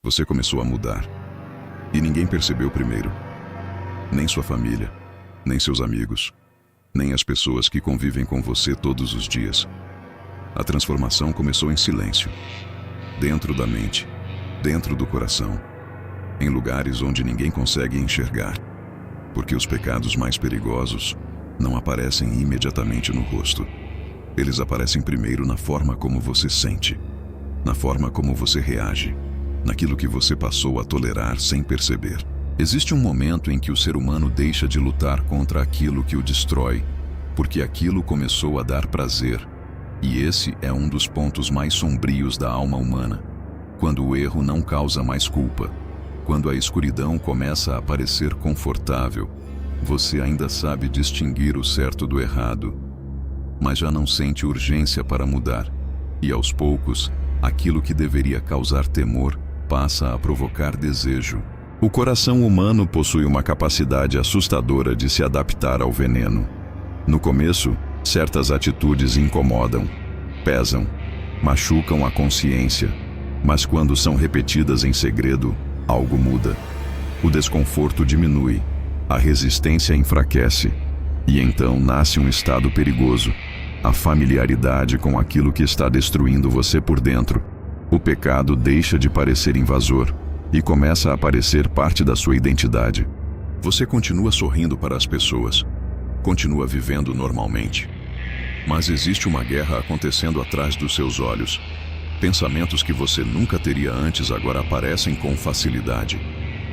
Você começou a mudar. E ninguém percebeu primeiro. Nem sua família, nem seus amigos, nem as pessoas que convivem com você todos os dias. A transformação começou em silêncio. Dentro da mente, dentro do coração, em lugares onde ninguém consegue enxergar. Porque os pecados mais perigosos não aparecem imediatamente no rosto. Eles aparecem primeiro na forma como você sente, na forma como você reage, naquilo que você passou a tolerar sem perceber. Existe um momento em que o ser humano deixa de lutar contra aquilo que o destrói, porque aquilo começou a dar prazer. E esse é um dos pontos mais sombrios da alma humana. Quando o erro não causa mais culpa, quando a escuridão começa a parecer confortável, você ainda sabe distinguir o certo do errado, mas já não sente urgência para mudar. E aos poucos, aquilo que deveria causar temor passa a provocar desejo. O coração humano possui uma capacidade assustadora de se adaptar ao veneno. No começo, certas atitudes incomodam, pesam, machucam a consciência, mas quando são repetidas em segredo, algo muda. O desconforto diminui, a resistência enfraquece, e então nasce um estado perigoso, a familiaridade com aquilo que está destruindo você por dentro. O pecado deixa de parecer invasor e começa a parecer parte da sua identidade. Você continua sorrindo para as pessoas, continua vivendo normalmente, mas existe uma guerra acontecendo atrás dos seus olhos. Pensamentos que você nunca teria antes agora aparecem com facilidade.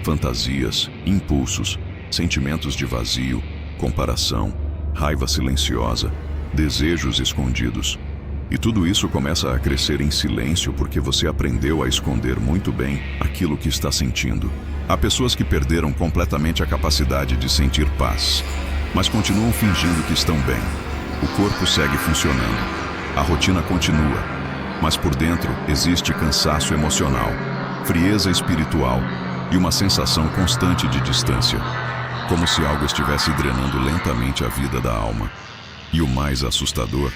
Fantasias, impulsos, sentimentos de vazio, comparação, raiva silenciosa, desejos escondidos. E tudo isso começa a crescer em silêncio porque você aprendeu a esconder muito bem aquilo que está sentindo. Há pessoas que perderam completamente a capacidade de sentir paz, mas continuam fingindo que estão bem. O corpo segue funcionando, a rotina continua, mas por dentro existe cansaço emocional, frieza espiritual e uma sensação constante de distância, como se algo estivesse drenando lentamente a vida da alma. E o mais assustador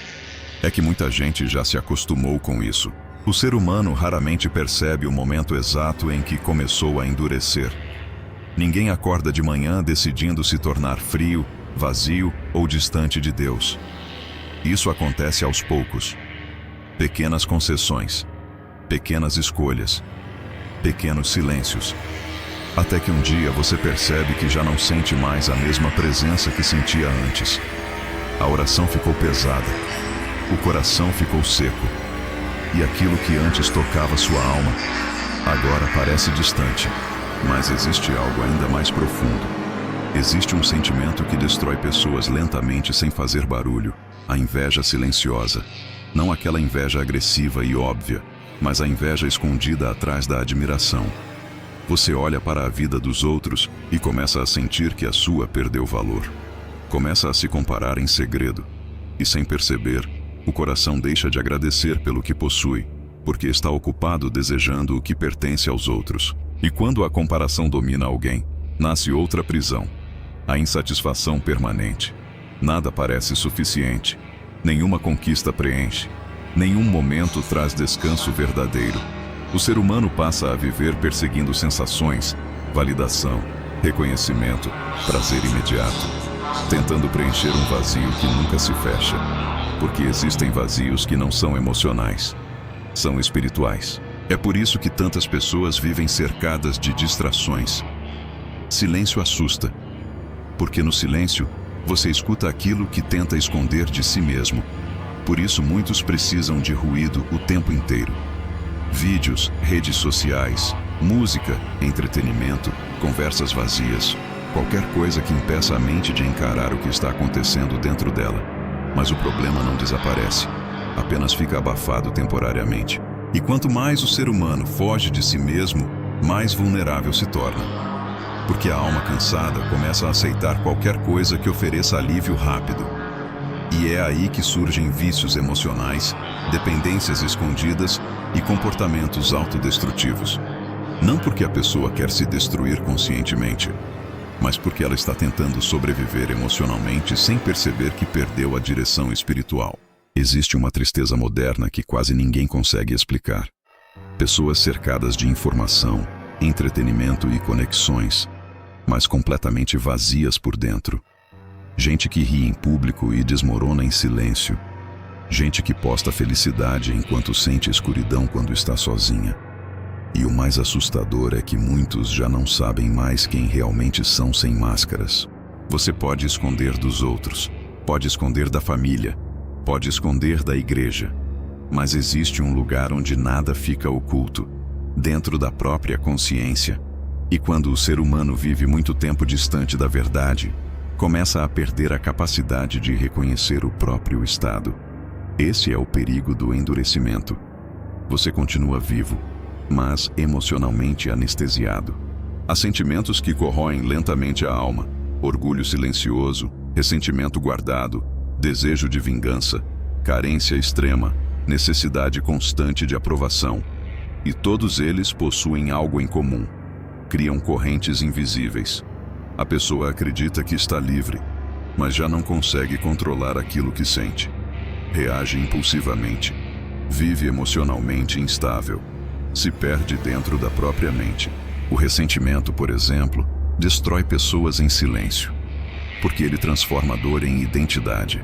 é que muita gente já se acostumou com isso. O ser humano raramente percebe o momento exato em que começou a endurecer. Ninguém acorda de manhã decidindo se tornar frio, vazio ou distante de Deus. Isso acontece aos poucos. Pequenas concessões, pequenas escolhas, pequenos silêncios. Até que um dia você percebe que já não sente mais a mesma presença que sentia antes. A oração ficou pesada, o coração ficou seco, e aquilo que antes tocava sua alma, agora parece distante. Mas existe algo ainda mais profundo. Existe um sentimento que destrói pessoas lentamente sem fazer barulho, a inveja silenciosa. Não aquela inveja agressiva e óbvia, mas a inveja escondida atrás da admiração. Você olha para a vida dos outros e começa a sentir que a sua perdeu valor. Começa a se comparar em segredo, e sem perceber, o coração deixa de agradecer pelo que possui, porque está ocupado desejando o que pertence aos outros. E quando a comparação domina alguém, nasce outra prisão, a insatisfação permanente. Nada parece suficiente, nenhuma conquista preenche, nenhum momento traz descanso verdadeiro. O ser humano passa a viver perseguindo sensações, validação, reconhecimento, prazer imediato, tentando preencher um vazio que nunca se fecha, porque existem vazios que não são emocionais, são espirituais. É por isso que tantas pessoas vivem cercadas de distrações. Silêncio assusta, porque no silêncio você escuta aquilo que tenta esconder de si mesmo. Por isso muitos precisam de ruído o tempo inteiro. Vídeos, redes sociais, música, entretenimento, conversas vazias, qualquer coisa que impeça a mente de encarar o que está acontecendo dentro dela. Mas o problema não desaparece, apenas fica abafado temporariamente. E quanto mais o ser humano foge de si mesmo, mais vulnerável se torna. Porque a alma cansada começa a aceitar qualquer coisa que ofereça alívio rápido. E é aí que surgem vícios emocionais, dependências escondidas e comportamentos autodestrutivos. Não porque a pessoa quer se destruir conscientemente, mas porque ela está tentando sobreviver emocionalmente sem perceber que perdeu a direção espiritual. Existe uma tristeza moderna que quase ninguém consegue explicar. Pessoas cercadas de informação, entretenimento e conexões, mas completamente vazias por dentro. Gente que ri em público e desmorona em silêncio. Gente que posta felicidade enquanto sente escuridão quando está sozinha. E o mais assustador é que muitos já não sabem mais quem realmente são sem máscaras. Você pode esconder dos outros, pode esconder da família, pode esconder da igreja. Mas existe um lugar onde nada fica oculto, dentro da própria consciência. E quando o ser humano vive muito tempo distante da verdade, começa a perder a capacidade de reconhecer o próprio estado. Esse é o perigo do endurecimento. Você continua vivo, mas emocionalmente anestesiado. Há sentimentos que corroem lentamente a alma: orgulho silencioso, ressentimento guardado, desejo de vingança, carência extrema, necessidade constante de aprovação. E todos eles possuem algo em comum: criam correntes invisíveis. A pessoa acredita que está livre, mas já não consegue controlar aquilo que sente. Reage impulsivamente, vive emocionalmente instável, se perde dentro da própria mente. O ressentimento, por exemplo, destrói pessoas em silêncio, porque ele transforma a dor em identidade.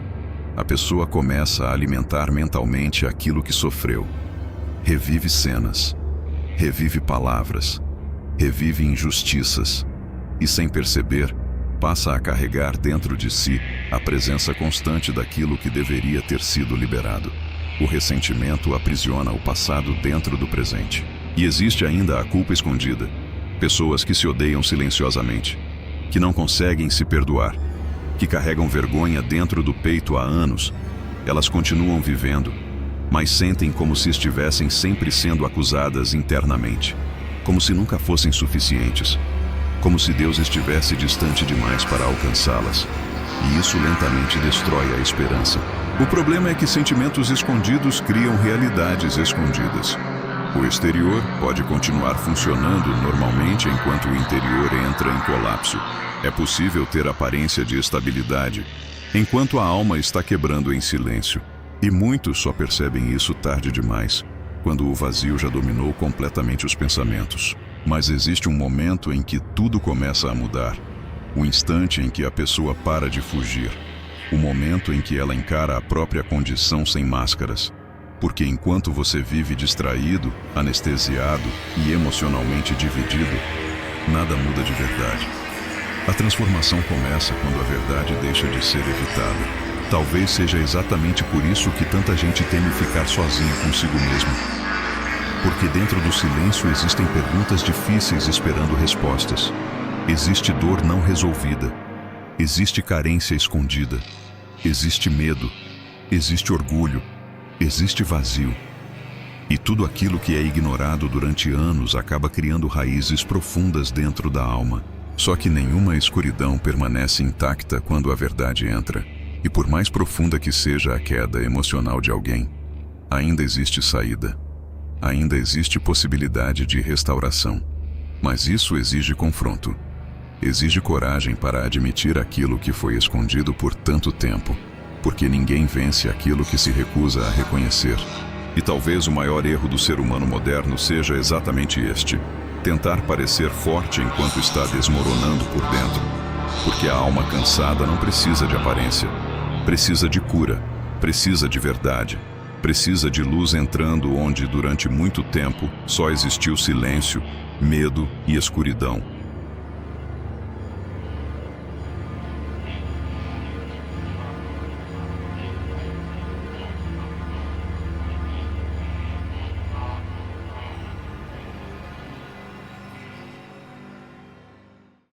A pessoa começa a alimentar mentalmente aquilo que sofreu. Revive cenas, revive palavras, revive injustiças e, sem perceber, passa a carregar dentro de si a presença constante daquilo que deveria ter sido liberado. O ressentimento aprisiona o passado dentro do presente. E existe ainda a culpa escondida. Pessoas que se odeiam silenciosamente, que não conseguem se perdoar, que carregam vergonha dentro do peito há anos. Elas continuam vivendo, mas sentem como se estivessem sempre sendo acusadas internamente, como se nunca fossem suficientes, como se Deus estivesse distante demais para alcançá-las. E isso lentamente destrói a esperança. O problema é que sentimentos escondidos criam realidades escondidas. O exterior pode continuar funcionando normalmente enquanto o interior entra em colapso. É possível ter aparência de estabilidade, enquanto a alma está quebrando em silêncio. E muitos só percebem isso tarde demais, quando o vazio já dominou completamente os pensamentos. Mas existe um momento em que tudo começa a mudar. O instante em que a pessoa para de fugir. O momento em que ela encara a própria condição sem máscaras. Porque enquanto você vive distraído, anestesiado e emocionalmente dividido, nada muda de verdade. A transformação começa quando a verdade deixa de ser evitada. Talvez seja exatamente por isso que tanta gente teme ficar sozinha consigo mesmo. Porque dentro do silêncio existem perguntas difíceis esperando respostas. Existe dor não resolvida. Existe carência escondida. Existe medo. Existe orgulho. Existe vazio. E tudo aquilo que é ignorado durante anos acaba criando raízes profundas dentro da alma. Só que nenhuma escuridão permanece intacta quando a verdade entra. E por mais profunda que seja a queda emocional de alguém, ainda existe saída. Ainda existe possibilidade de restauração. Mas isso exige confronto. Exige coragem para admitir aquilo que foi escondido por tanto tempo. Porque ninguém vence aquilo que se recusa a reconhecer. E talvez o maior erro do ser humano moderno seja exatamente este: tentar parecer forte enquanto está desmoronando por dentro. Porque a alma cansada não precisa de aparência. Precisa de cura, precisa de verdade, precisa de luz entrando onde durante muito tempo só existiu silêncio, medo e escuridão.